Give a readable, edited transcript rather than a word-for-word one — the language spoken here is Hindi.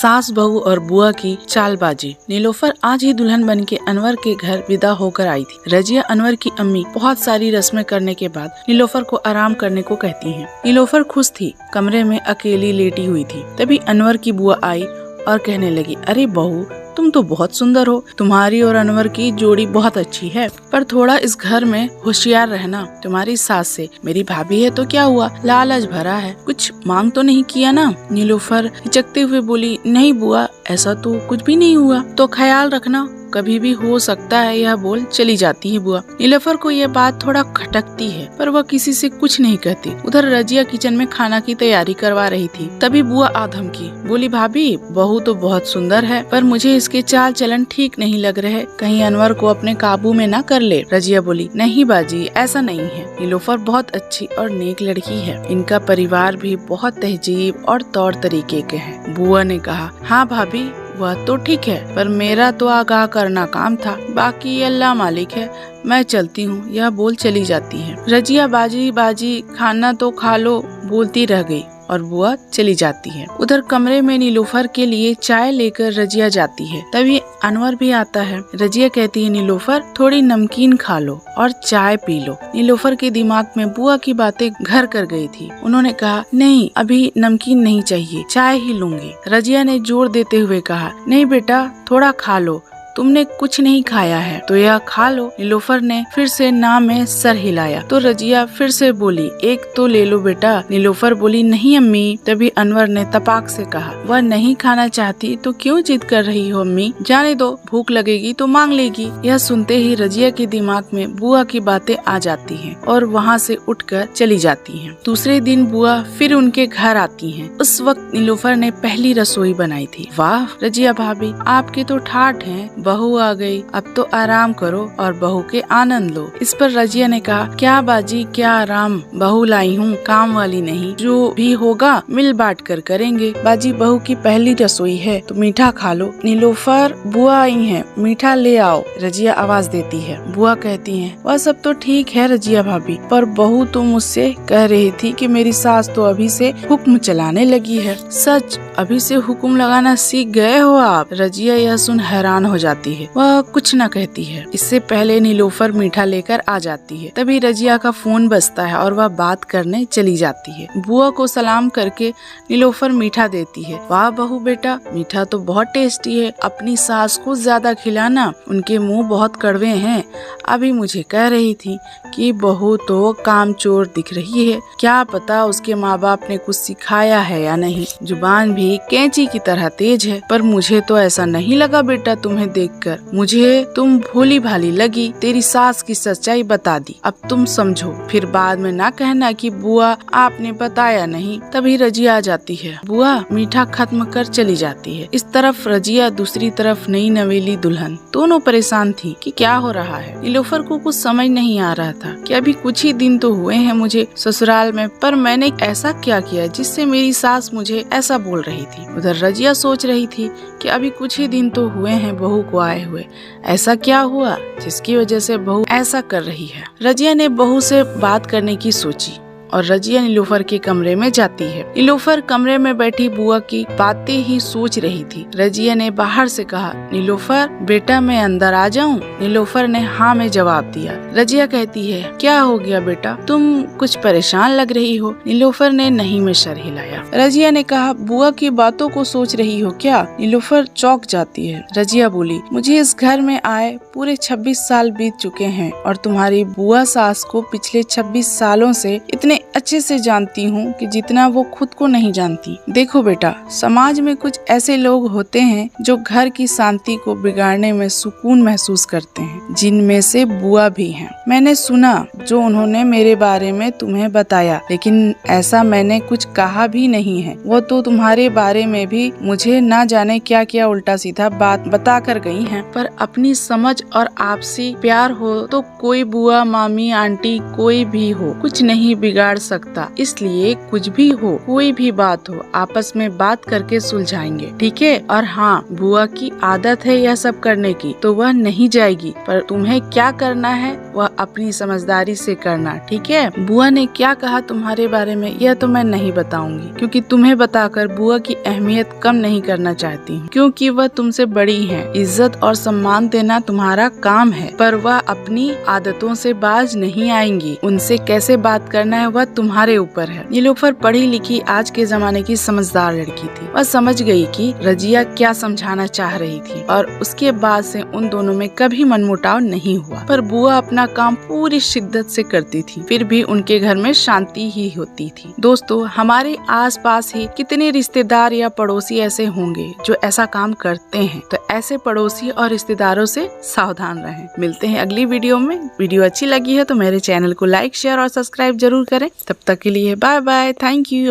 सास बहू और बुआ की चालबाजी। नीलोफर आज ही दुल्हन बन के अनवर के घर विदा होकर आई थी। रजिया अनवर की अम्मी बहुत सारी रस्में करने के बाद नीलोफर को आराम करने को कहती हैं। नीलोफर खुश थी, कमरे में अकेली लेटी हुई थी। तभी अनवर की बुआ आई और कहने लगी, अरे बहू तुम तो बहुत सुंदर हो, तुम्हारी और अनवर की जोड़ी बहुत अच्छी है, पर थोड़ा इस घर में होशियार रहना। तुम्हारी सास से मेरी भाभी है तो क्या हुआ, लालच भरा है, कुछ मांग तो नहीं किया ना। नीलोफर हिचकते हुए बोली, नहीं बुआ ऐसा तो कुछ भी नहीं हुआ, तो ख्याल रखना कभी भी हो सकता है, यह बोल चली जाती है बुआ। नीलोफर को यह बात थोड़ा खटकती है, पर वह किसी से कुछ नहीं कहती। उधर रजिया किचन में खाना की तैयारी करवा रही थी। तभी बुआ आ धमकी, बोली भाभी बहू तो बहुत सुंदर है, पर मुझे इसके चाल चलन ठीक नहीं लग रहे, कहीं अनवर को अपने काबू में न कर ले। रजिया बोली, नहीं बाजी ऐसा नहीं है, नीलोफर बहुत अच्छी और नेक लड़की है, इनका परिवार भी बहुत तहजीब और तौर तरीके के हैं। बुआ ने कहा, हाँ भाभी वह तो ठीक है, पर मेरा तो आगाह करना काम था, बाकी अल्लाह मालिक है, मैं चलती हूँ, यह बोल चली जाती है। रजिया बाजी बाजी खाना तो खा लो बोलती रह गई और बुआ चली जाती है। उधर कमरे में नीलोफर के लिए चाय लेकर रजिया जाती है। तभी अनवर भी आता है। रजिया कहती है, नीलोफर थोड़ी नमकीन खा लो और चाय पी लो। नीलोफर के दिमाग में बुआ की बातें घर कर गई थी। उन्होंने कहा, नहीं अभी नमकीन नहीं चाहिए, चाय ही लूंगी। रजिया ने जोर देते हुए कहा, नहीं बेटा थोड़ा खा लो, तुमने कुछ नहीं खाया है तो यह खा लो। नीलोफर ने फिर से ना में सर हिलाया तो रजिया फिर से बोली, एक तो ले लो बेटा। नीलोफर बोली, नहीं अम्मी। तभी अनवर ने तपाक से कहा, वह नहीं खाना चाहती तो क्यों जिद कर रही हो अम्मी, जाने दो, भूख लगेगी तो मांग लेगी। यह सुनते ही रजिया के दिमाग में बुआ की बातें आ जाती हैं और वहाँ से उठकर चली जाती हैं। दूसरे दिन बुआ फिर उनके घर आती हैं। उस वक्त नीलोफर ने पहली रसोई बनाई थी। वाह रजिया भाभी आपके तो ठाठ हैं, बहू आ गई, अब तो आराम करो और बहू के आनंद लो। इस पर रजिया ने कहा, क्या बाजी क्या आराम, बहू लाई हूँ, काम वाली नहीं, जो भी होगा मिल बांट कर करेंगे। बाजी बहू की पहली रसोई है तो मीठा खा लो। नीलोफर बुआ आई हैं, मीठा ले आओ, रजिया आवाज देती है। बुआ कहती है, वह सब तो ठीक है रजिया भाभी, पर बहू तो मुझसे कह रही थी कि मेरी सास तो अभी से हुक्म चलाने लगी है। सच अभी से हुक्म लगाना सीख गए हो आप? रजिया यह सुन हैरान हो जाती है। वह कुछ न कहती है। इससे पहले नीलोफर मीठा लेकर आ जाती है। तभी रजिया का फोन बजता है और वह बात करने चली जाती है। बुआ को सलाम करके नीलोफर मीठा देती है। वाह बहू बेटा मीठा तो बहुत टेस्टी है, अपनी सास को ज्यादा खिलाना, उनके मुंह बहुत कड़वे हैं। अभी मुझे कह रही थी कि बहू तो कामचोर दिख रही है, क्या पता उसके माँ बाप ने कुछ सिखाया है या नहीं, जुबान भी कैंची की तरह तेज है। पर मुझे तो ऐसा नहीं लगा बेटा तुम्हें देखकर, मुझे तुम भोली भाली लगी, तेरी सास की सच्चाई बता दी, अब तुम समझो, फिर बाद में ना कहना कि बुआ आपने बताया नहीं। तभी रजिया आ जाती है। बुआ मीठा खत्म कर चली जाती है। इस तरफ रजिया, दूसरी तरफ नई नवेली दुल्हन, दोनों परेशान थी कि क्या हो रहा है। नीलोफर को कुछ समझ नहीं आ रहा था कि अभी कुछ ही दिन तो हुए हैं मुझे ससुराल में, पर मैंने ऐसा क्या किया जिससे मेरी सास मुझे ऐसा बोल रही थी। उधर रजिया सोच रही थी कि अभी कुछ ही दिन तो हुए हैं बहू को आए हुए, ऐसा क्या हुआ जिसकी वजह से बहू ऐसा कर रही है। रजिया ने बहू से बात करने की सोची और रजिया नीलोफर के कमरे में जाती है। नीलोफर कमरे में बैठी बुआ की बातें ही सोच रही थी। रजिया ने बाहर से कहा, नीलोफर बेटा मैं अंदर आ जाऊं? नीलोफर ने हाँ में जवाब दिया। रजिया कहती है, क्या हो गया बेटा, तुम कुछ परेशान लग रही हो? नीलोफर ने नहीं में सर हिलाया। रजिया ने कहा, बुआ की बातों को सोच रही हो क्या? नीलोफर चौंक जाती है। रजिया बोली, मुझे इस घर में आए पूरे 26 साल बीत चुके हैं और तुम्हारी बुआ सास को पिछले 26 सालों से इतने अच्छे से जानती हूँ कि जितना वो खुद को नहीं जानती। देखो बेटा, समाज में कुछ ऐसे लोग होते हैं जो घर की शांति को बिगाड़ने में सुकून महसूस करते हैं, जिनमें से बुआ भी हैं। मैंने सुना जो उन्होंने मेरे बारे में तुम्हें बताया, लेकिन ऐसा मैंने कुछ कहा भी नहीं है। वो तो तुम्हारे बारे में भी मुझे ना जाने क्या क्या उल्टा सीधा बात बता कर गई हैं। पर अपनी समझ और आपसी प्यार हो तो कोई बुआ मामी आंटी कोई भी हो कुछ नहीं बिगाड़ सकता, इसलिए कुछ भी हो, कोई भी बात हो, आपस में बात करके सुलझाएंगे, ठीक है? और हाँ, बुआ की आदत है यह सब करने की, तो वह नहीं जाएगी, पर तुम्हें क्या करना है वह अपनी समझदारी से करना, ठीक है। बुआ ने क्या कहा तुम्हारे बारे में यह तो मैं नहीं बताऊंगी, क्योंकि तुम्हें बताकर बुआ की अहमियत कम नहीं करना चाहती हूँ, क्योंकि वह तुमसे बड़ी हैं। इज्जत और सम्मान देना तुम्हारा काम है, पर वह अपनी आदतों से बाज नहीं आएंगी। उनसे कैसे बात करना है वह तुम्हारे ऊपर है। नीलोफर पढ़ी लिखी आज के जमाने की समझदार लड़की थी। वह समझ गई कि रजिया क्या समझाना चाह रही थी और उसके बाद से उन दोनों में कभी मनमुटाव नहीं हुआ। पर बुआ अपना काम पूरी शिद्दत से करती थी, फिर भी उनके घर में शांति ही होती थी। दोस्तों, हमारे आसपास ही कितने रिश्तेदार या पड़ोसी ऐसे होंगे जो ऐसा काम करते हैं, तो ऐसे पड़ोसी और रिश्तेदारों से सावधान रहें। मिलते हैं अगली वीडियो में। वीडियो अच्छी लगी है तो मेरे चैनल को लाइक, शेयर और सब्सक्राइब जरूर करें। तब तक के लिए बाय बाय, थैंक यू।